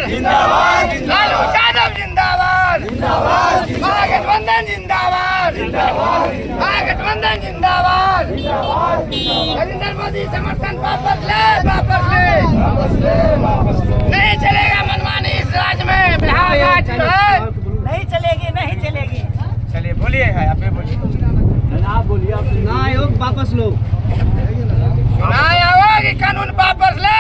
जिंदाबाद लालू यादव जिंदाबाद महागठबंधन जिंदाबाद महागठबंधन जिंदाबाद नरेंद्र मोदी समर्थन वापस ले नहीं चलेगा मनमानी इस राज्य में बिहार राज्य नहीं चलेगी चलिए बोलिए आप बोलिए ना आयोग वापस लो, कानून वापस ले।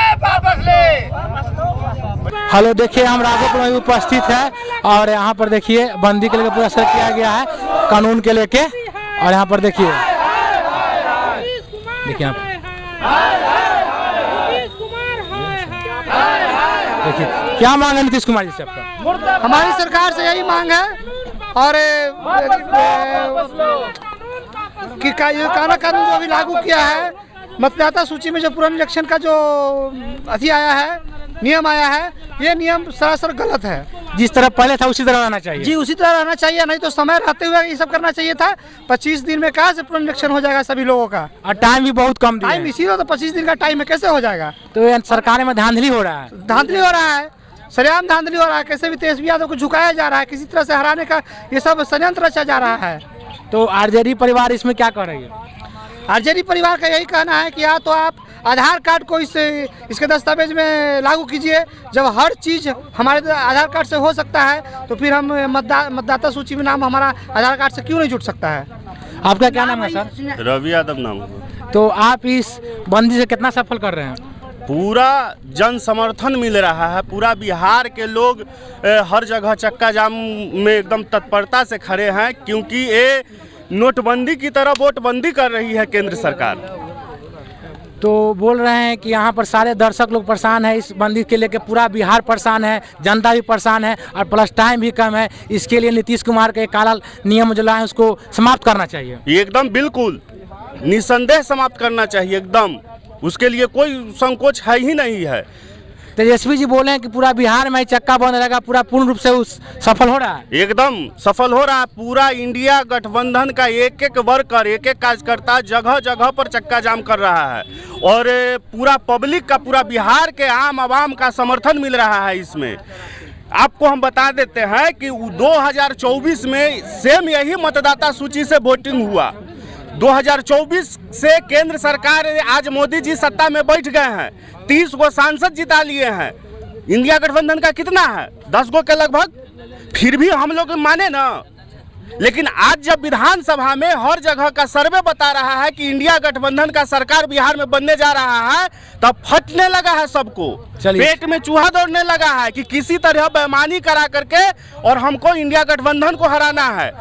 हेलो, देखिए हम राघोपुर में उपस्थित है और यहाँ पर देखिए बंदी के लेकर पूरा असर किया गया है कानून के लेके। और यहाँ पर देखिए यहाँ देखिए क्या मांग है नीतीश कुमार जी से आपका? हमारी सरकार से यही मांग है और कि ये कानून जो अभी लागू किया है, मतदाता सूची में जो पुनरीक्षण का जो आया है, नियम आया है, ये नियम सरासर गलत है। जिस तरह पहले था उसी तरह रहना चाहिए। जी उसी तरह रहना चाहिए, नहीं तो समय रहते हुए ये सब करना चाहिए था। 25 दिन में कहाँ से पुनरीक्षण हो जाएगा सभी लोगों का? और टाइम भी बहुत कम दिया है। टाइम इसी तो 25 दिन का टाइम है, कैसे हो जाएगा? तो सरकार में धांधली हो रहा है, सरेआम धांधली हो रहा है। कैसे भी तेजस्वी यादव को झुकाया जा रहा है, किसी तरह से हराने का ये सब षड्यंत्र रचा जा रहा है। तो आरजेडी परिवार इसमें क्या कर रही है? आरजेडी परिवार का यही कहना है कि या तो आप आधार कार्ड को इसके दस्तावेज में लागू कीजिए। जब हर चीज़ हमारे आधार कार्ड से हो सकता है तो फिर हम मतदाता सूची में नाम हमारा आधार कार्ड से क्यों नहीं जुड़ सकता है? आपका क्या नाम है सर? रवि यादव नाम। तो आप इस बंदी से कितना सफल कर रहे हैं? पूरा जन समर्थन मिल रहा है। पूरा बिहार के लोग हर जगह चक्का जाम में एकदम तत्परता से खड़े हैं, क्योंकि ये नोटबंदी की तरह वोटबंदी कर रही है केंद्र सरकार। तो बोल रहे हैं कि यहाँ पर सारे दर्शक लोग परेशान है इस बंदी के लेके, पूरा बिहार परेशान है, जनता भी परेशान है और प्लस टाइम भी कम है। इसके लिए नीतीश कुमार के काला नियम जो लाए उसको समाप्त करना चाहिए। एकदम बिल्कुल निसंदेह समाप्त करना चाहिए एकदम, उसके लिए कोई संकोच है ही नहीं है। तेजस्वी जी बोले हैं कि पूरा बिहार में चक्का बंद रहेगा, पूरा पूर्ण रूप से सफल हो रहा है। एकदम सफल हो रहा है। पूरा इंडिया गठबंधन का एक एक वर्कर, एक एक कार्यकर्ता जगह जगह पर चक्का जाम कर रहा है और पूरा पब्लिक का, पूरा बिहार के आम आवाम का समर्थन मिल रहा है इसमें। आपको हम बता देते हैं कि 2024 में सेम यही मतदाता सूची से वोटिंग हुआ। 2024 से केंद्र सरकार, आज मोदी जी सत्ता में बैठ गए हैं, 30 गो सांसद जिता लिए हैं। इंडिया गठबंधन का कितना है? 10 गो के लगभग। फिर भी हम लोग माने ना, लेकिन आज जब विधानसभा में हर जगह का सर्वे बता रहा है कि इंडिया गठबंधन का सरकार बिहार में बनने जा रहा है, तब फटने लगा है सबको, पेट में चूहा दौड़ने लगा है कि किसी तरह बेईमानी करा करके और हमको इंडिया गठबंधन को हराना है,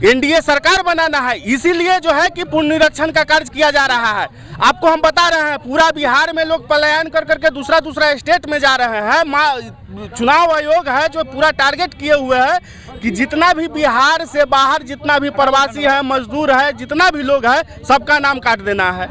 एनडीए सरकार बनाना है। इसीलिए जो है कि पुनरीक्षण का कार्य किया जा रहा है। आपको हम बता रहे हैं पूरा बिहार में लोग पलायन कर करके दूसरा स्टेट में जा रहे हैं। चुनाव आयोग है जो पूरा टारगेट किए हुए है कि जितना भी बिहार से बाहर जितना भी प्रवासी है, मजदूर है, जितना भी लोग है, सबका नाम काट देना है।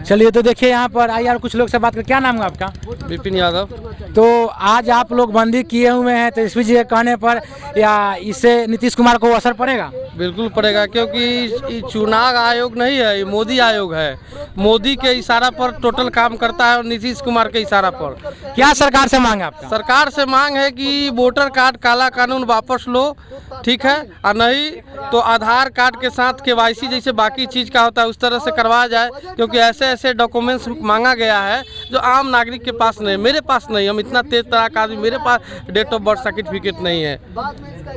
चलिए तो देखिए यहाँ पर आइए और कुछ लोग से बात कर। क्या नाम है आपका? विपिन यादव। तो आज आप लोग बंदी किए हुए हैं, तो तेजस्वी जी के कहने पर या इससे नीतीश कुमार को असर पड़ेगा? बिल्कुल पड़ेगा, क्योंकि चुनाव आयोग नहीं है, ये मोदी आयोग है। मोदी के इशारा पर टोटल काम करता है और नीतीश कुमार के इशारा पर। क्या सरकार से मांग है आपका? सरकार से मांग है कि वोटर कार्ड काला कानून वापस लो, ठीक है, और नहीं तो आधार कार्ड के साथ केवाईसी जैसे बाकी चीज़ का होता है उस तरह से करवाया जाए, क्योंकि ऐसे ऐसे डॉक्यूमेंट्स मांगा गया है जो आम नागरिक के पास नहीं, मेरे पास नहीं। हम इतना तेज तराक आदमी, मेरे पास डेट ऑफ बर्थ सर्टिफिकेट नहीं है,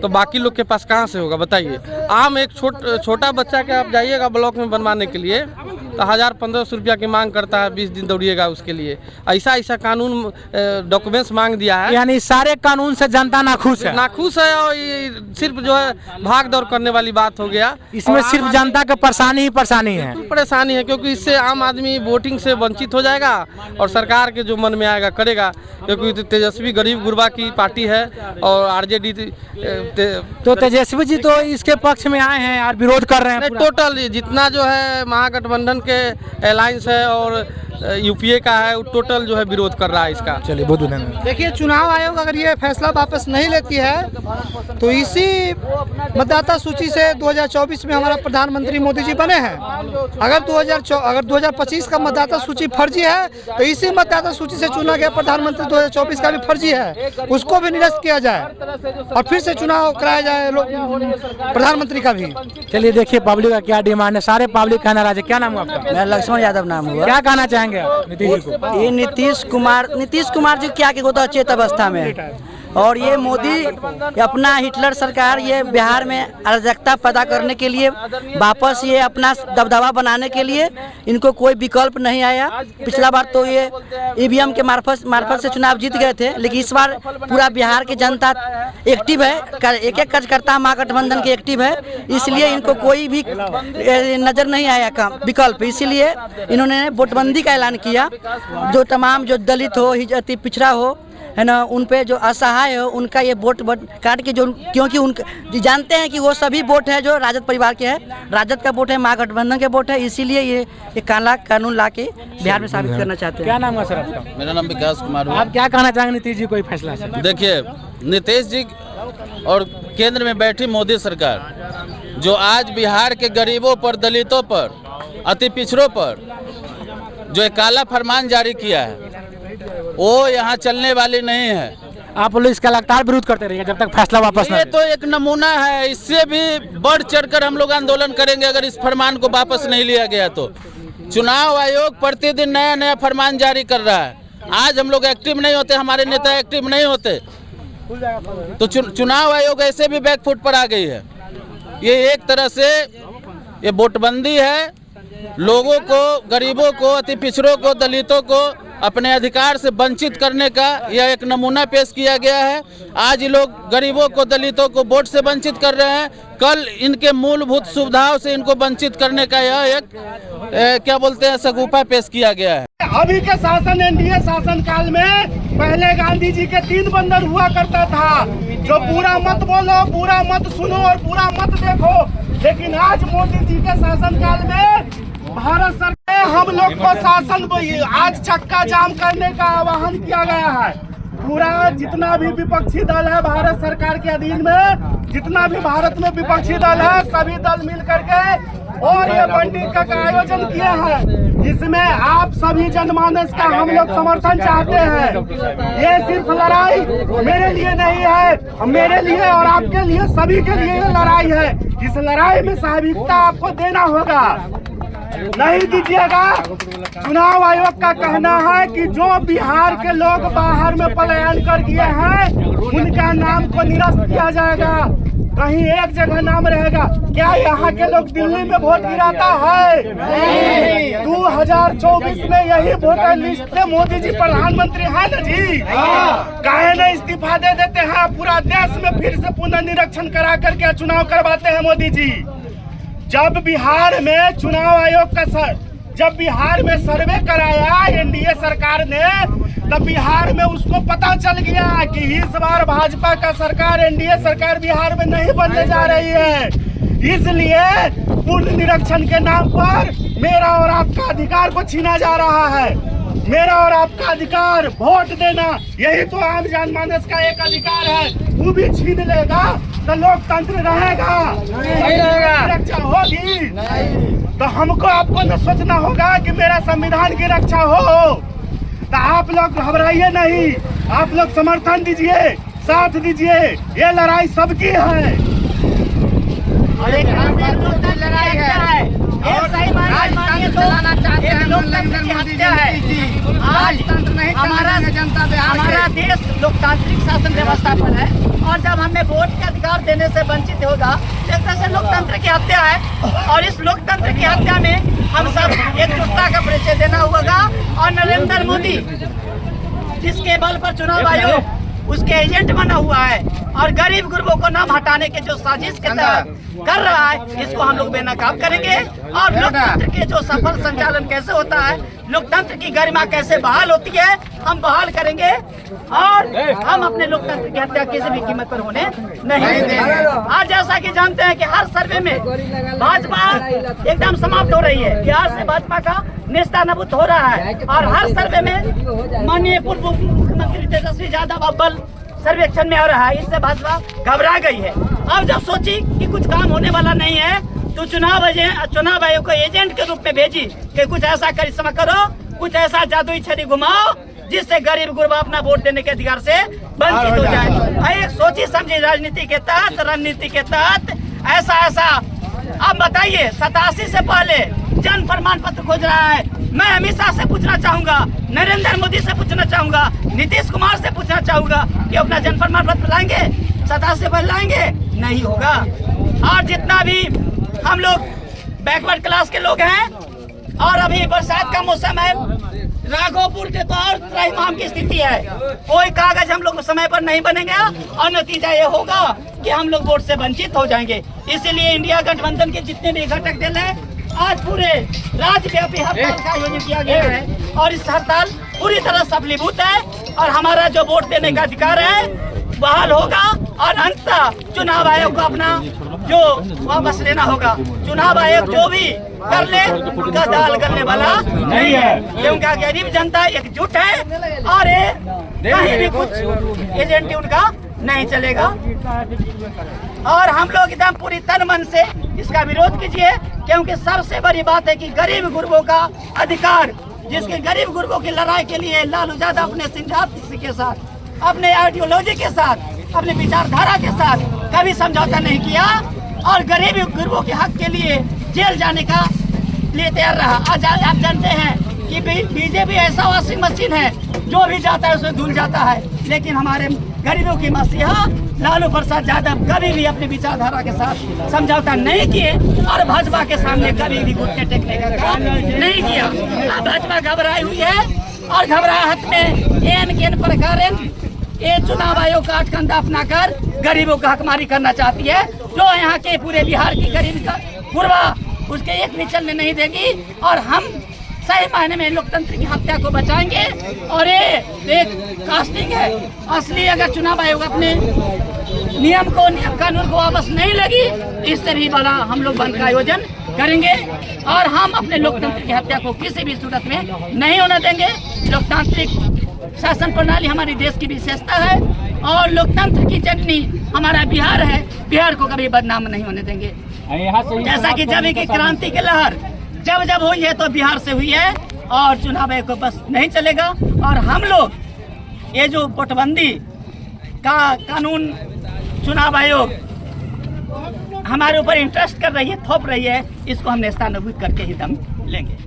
तो बाकी लोग के पास कहाँ से होगा बताइए? आम एक छोटा बच्चा के आप जाइएगा ब्लॉक में बनवाने के लिए तो 1000-1500 रुपया की मांग करता है, 20 दिन दौड़िएगा उसके लिए। ऐसा कानून डॉक्यूमेंट्स मांग दिया है। यानी सारे कानून से जनता नाखुश है? नाखुश है, और ये सिर्फ जो है भाग दौड़ करने वाली बात हो गया। इसमें सिर्फ जनता का परेशानी ही परेशानी है। परेशानी है, क्योंकि इससे आम आदमी वोटिंग से वंचित हो जाएगा और सरकार के जो मन में आएगा करेगा, क्योंकि तेजस्वी गरीब गुरबा की पार्टी है और आरजेडी। तो तेजस्वी जी तो इसके पक्ष में आए हैं और विरोध कर रहे हैं। टोटल जितना जो है महागठबंधन के अलायंस है और यूपीए का है, वो टोटल जो है विरोध कर रहा है इसका। चलिए बहुत धन्यवाद। देखिए, चुनाव आयोग अगर ये फैसला वापस नहीं लेती है तो इसी मतदाता सूची से 2024 में हमारा प्रधानमंत्री मोदी जी बने हैं। अगर 2025 का मतदाता सूची फर्जी है तो इसी मतदाता सूची से चुना गया प्रधानमंत्री 2024 का भी फर्जी है, उसको भी निरस्त किया जाए और फिर से चुनाव कराया जाए प्रधानमंत्री का भी। चलिए देखिए पब्लिक का क्या डिमांड है, सारे पब्लिक का नाराज है। क्या नाम है आपका? मेरा लक्ष्मण यादव नाम हुआ। क्या कहना चाहेंगे आप नीतीश जी को? ये नीतीश कुमार जी क्या वो तो अचेत अवस्था में, और ये मोदी अपना हिटलर सरकार ये बिहार में अराजकता पैदा करने के लिए वापस ये अपना दबदबा बनाने के लिए इनको कोई विकल्प नहीं आया। पिछला बार तो ये ईवीएम के मार्फत से चुनाव जीत गए थे, लेकिन इस बार पूरा बिहार की जनता एक्टिव है, एक एक कार्यकर्ता महागठबंधन के एक्टिव है, इसलिए इनको कोई भी नज़र नहीं आया काम विकल्प। इसीलिए इन्होंने वोटबंदी का ऐलान किया। जो तमाम जो दलित हो, अति पिछड़ा हो, है ना, उन पे जो असहाय हो उनका ये वोट काट के जो, क्योंकि उनका जानते हैं कि वो सभी वोट है जो राजद परिवार के हैं, राजद का वोट है, महागठबंधन के वोट है, इसीलिए ये काला कानून ला के बिहार में साबित करना चाहते हैं। क्या नाम है सर आपका? मेरा नाम विकास कुमार है। आप क्या कहना चाहेंगे नीतीश जी को फैसला से? देखिए, नीतीश जी और केंद्र में बैठी मोदी सरकार जो आज बिहार के गरीबों पर, दलितों पर, अति पिछड़ों पर जो एक काला फरमान जारी किया है वो यहाँ चलने वाली नहीं है। आप लोग इसका लगातार विरोध करते रहिए जब तक फैसला वापस न ये तो एक नमूना है, इससे भी बढ़ चढ़कर हम लोग आंदोलन करेंगे अगर इस फरमान को वापस नहीं लिया गया तो। चुनाव आयोग प्रतिदिन नया नया फरमान जारी कर रहा है। आज हम लोग एक्टिव नहीं होते, हमारे नेता एक्टिव नहीं होते तो चुनाव आयोग ऐसे भी बैकफुट पर आ गई है। ये एक तरह से ये वोटबंदी है, लोगों को, गरीबों को, अति पिछड़ों को, दलितों को अपने अधिकार से वंचित करने का यह एक नमूना पेश किया गया है। आज ये लोग गरीबों को, दलितों को वोट से वंचित कर रहे हैं, कल इनके मूलभूत सुविधाओं से इनको वंचित करने का यह एक क्या बोलते हैं सगुफा पेश किया गया है। अभी के शासन एनडीए शासन काल में पहले गांधी जी के 3 बंदर हुआ करता था, जो पूरा मत बोलो, पूरा मत सुनो और पूरा मत देखो। लेकिन आज मोदी जी के शासन काल में भारत सरकार हम लोग को शासन आज चक्का जाम करने का आह्वान किया गया है। पूरा जितना भी विपक्षी दल है भारत सरकार के अधीन में, जितना भी भारत में विपक्षी दल है, सभी दल मिल करके और ये बंदी का आयोजन किया है। इसमें आप सभी जनमानस का हम लोग समर्थन चाहते हैं। ये सिर्फ लड़ाई मेरे लिए नहीं है, मेरे लिए और आपके लिए, सभी के लिए ये लड़ाई है। इस लड़ाई में सहभागिता आपको देना होगा, नहीं दीजिएगा। चुनाव आयोग का कहना है कि जो बिहार के लोग बाहर में पलायन कर गए हैं उनका नाम को निरस्त किया जाएगा, कहीं एक जगह नाम रहेगा। क्या यहाँ के लोग दिल्ली में वोट गिराता है? नहीं। 2024 में यही वोटर लिस्ट से मोदी जी प्रधानमंत्री है ना जी, काहे न इस्तीफा दे देते हैं, पूरा देश में फिर से पुनर्निरीक्षण करा करके चुनाव करवाते हैं मोदी जी। जब बिहार में चुनाव आयोग का जब बिहार में सर्वे कराया एनडीए सरकार ने, तब बिहार में उसको पता चल गया कि इस बार भाजपा का सरकार, एनडीए सरकार बिहार में नहीं बनने जा रही है। इसलिए पुनर्निरीक्षण के नाम पर मेरा और आपका अधिकार को छीना जा रहा है। मेरा और आपका अधिकार वोट देना, यही तो आम जनमानस का एक अधिकार है, वो भी छीन लेगा तो लोकतंत्र रहेगा? नहीं रहेगा, रक्षा होगी? तो हमको आपको न सोचना होगा कि मेरा संविधान की रक्षा हो। तो आप लोग घबराइए नहीं, आप लोग समर्थन दीजिए, साथ दीजिए, ये लड़ाई सबकी है। लड़ाई है और राजतंत्र चलाना चाहते हैं नरेंद्र मोदी जी। आज हमारा देश लोकतांत्रिक शासन व्यवस्था पर है और जब हमें वोट के अधिकार देने से वंचित होगा, एक तरह से लोकतंत्र की हत्या है। और इस लोकतंत्र की हत्या में हम सब एकजुटता का परिचय देना होगा। और नरेंद्र मोदी जिसके बल पर चुनाव आयोग उसके एजेंट बना हुआ है और गरीब गुरबों को नाम हटाने के जो साजिश के तहत कर रहा है, इसको हम लोग बेनकाब करेंगे। और लोकतंत्र के जो सफल संचालन कैसे होता है, लोकतंत्र की गरिमा कैसे बहाल होती है, हम बहाल करेंगे। और हम अपने लोकतंत्र की हत्या किसी भी कीमत पर होने नहीं देंगे। आज जैसा कि जानते हैं कि हर सर्वे में भाजपा एकदम समाप्त हो रही है, बिहार से भाजपा का नेस्तनाबूद हो रहा है। और हर सर्वे में माननीय पूर्व मुख्यमंत्री तेजस्वी यादव अव्वल सर्वेक्षण में आ रहा है, इससे भाजपा घबरा गई है। अब जब सोची कि कुछ काम होने वाला नहीं है तो चुनाव आयोग को एजेंट के रूप में भेजी कि कुछ ऐसा करिश्मा करो, कुछ ऐसा जादुई छड़ी घुमाओ जिससे गरीब गुरबा अपना वोट देने के अधिकार से वंचित हो जाए। एक सोची समझी राजनीति के तहत, रणनीति के तहत ऐसा अब बताइए, 87 से पहले जन प्रमाण पत्र खोज रहा है। मैं अमित शाह से पूछना चाहूंगा, नरेंद्र मोदी से पूछना चाहूंगा, नीतीश कुमार से पूछना चाहूंगा कि अपना जन प्रमाण पत्र लाएंगे? 87 से पहले लाएंगे? नहीं होगा। और जितना भी हम लोग बैकवर्ड क्लास के लोग हैं, और अभी बरसात का मौसम है, राघोपुर के तो और त्राहिमाम की स्थिति है, कोई कागज हम लोग समय पर नहीं बनेगा और नतीजा ये होगा कि हम लोग वोट से वंचित हो जाएंगे। इसीलिए इंडिया गठबंधन के जितने भी घटक दल हैं, आज पूरे राज्यव्यापी हड़ताल का आयोजन किया गया है और इस हड़ताल पूरी तरह सफलीभूत है और हमारा जो वोट देने का अधिकार है बहाल होगा। और अंततः चुनाव आयोग को अपना जो वापस लेना होगा। चुनाव आयोग जो भी कर ले उनका दाल करने वाला नहीं है, क्योंकि गरीब जनता एकजुट है और कहीं भी कुछ एजेंट उनका नहीं चलेगा। और हम लोग एकदम पूरी तन मन से इसका विरोध कीजिए, क्योंकि सबसे बड़ी बात है कि गरीब गुरबों का अधिकार, जिसके गरीब गुरबों की लड़ाई के लिए लालू यादव अपने सिद्धांत के साथ, अपने आइडियोलॉजी के साथ, अपने विचारधारा के साथ कभी समझौता नहीं किया और गरीब गुरबों के हक के लिए जेल जाने का लिए तैयार रहा। आज आप जानते हैं कि बीजेपी ऐसा वॉशिंग मशीन है, जो भी जाता है उसमें धुल जाता है, लेकिन हमारे गरीबों की मसीहा लालू प्रसाद यादव कभी भी अपनी विचारधारा के साथ समझौता नहीं किए और भाजपा के सामने कभी भी घुटने टेकने का काम नहीं किया। भाजपा घबराई हुई है और घबराहट में एन प्रकार ये चुनाव आयोग का कंधा अपनाकर गरीबों का हकमारी करना चाहती है, जो यहाँ के पूरे बिहार की गरीब का गुरबा उसके एक भी चलने नहीं देगी। और हम सही मायने में लोकतंत्र की हत्या को बचाएंगे। और ये एक कास्टिंग है असली, अगर चुनाव आयोग अपने नियम कानून को वापस नहीं लगी, इससे भी बड़ा हम लोग बंद का आयोजन करेंगे और हम अपने लोकतंत्र की हत्या को किसी भी सूरत में नहीं होने देंगे। लोकतांत्रिक शासन प्रणाली हमारी देश की विशेषता है और लोकतंत्र की जननी हमारा बिहार है, बिहार को कभी बदनाम नहीं होने देंगे। जैसा कि जब की क्रांति की लहर जब हुई है तो बिहार से हुई है और चुनाव आयोग को बस नहीं चलेगा। और हम लोग ये जो वोटबंदी का कानून चुनाव आयोग हमारे ऊपर इंटरेस्ट कर रही है, थोप रही है, इसको हम नेस्तनाबूद करके ही दम लेंगे।